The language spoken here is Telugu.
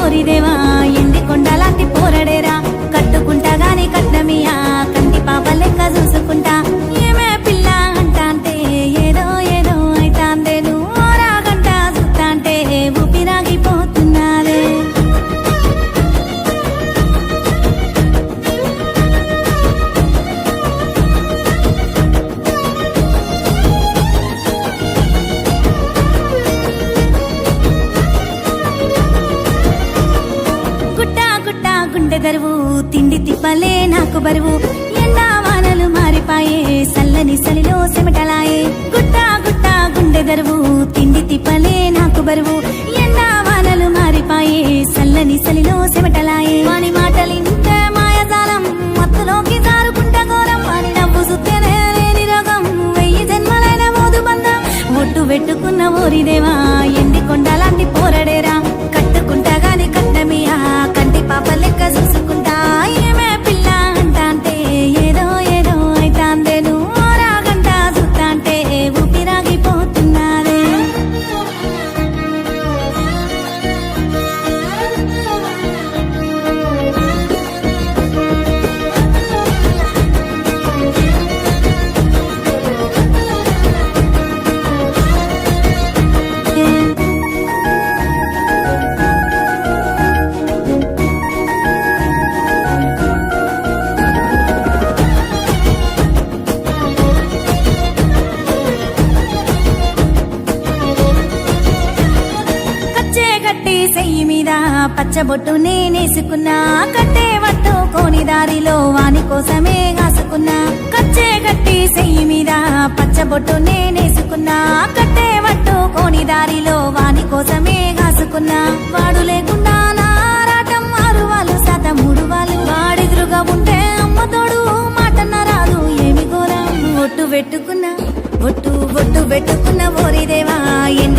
ఓరిదేవా ఎండి కొండలాంటి పోరడేరా కట్టుకుంటా గాని కట్నమియా కంటి పాప లెక్క చూసుకుంటా ఏమే పిల్ల అంటా అంటే ఏదో ఏదో అయితాందే నువ్వు రాగంట చూస్తా అంటే ఊపిరాగిపోతున్నాదే గుండె దరువు తిండి తిప్పలే నాకు బరువు ఎండా వానలు మారిపాయే సల్లని సలిలో సెమటలాయే గుట్టా గుట్టా గుండె దరువు తిండి తిప్పలే నాకు బరువు ఎండా వానలు మారిపాయే సల్లని సలిలో సెమటలాయే వాని మాటలింటే మాయజాలం మత్తులోకి జారుకుంట ఘోరం వాని నవ్వు సుత్తేనే లేని రోగం 1000 జన్మలైన మోదు బంధం ఒట్టు పెట్టుకున్న ఓరిదేవా ఎండి కొండలాంటి పోరడేరా కట్టుకుంటా గాని కట్టమియా కంటి పాప లెక్క చూసుకుంటా ఏమే పిల్ల అంటా అంటే ఏదో ఏదో అయితాందే నువ్వు రాగంట చూస్తా అంటే ఊపిరాగిపోతున్నాదే సెయ్యి మీద పచ్చబొట్టు నేనేసుకున్నా కట్టే పట్టుకోని దారిలో వాని కోసమే కాసుకున్నా కచ్చే కట్టి సెయ్యి మీద పచ్చబొట్టు నేనేసుకున్నా కట్టే పట్టుకోని దారిలో వాని కోసమే కాసుకున్నా వాడు లేకుండా నారాటం 6 వాళ్ళు శాతం 3 వాళ్ళు వాడెదురుగా ఉంటే అమ్మతోడు మాటన్న రాదు ఏమి ఘోరం ఒట్టు పెట్టుకున్నా ఒట్టు పెట్టుకున్న ఓరిదేవా ఎండి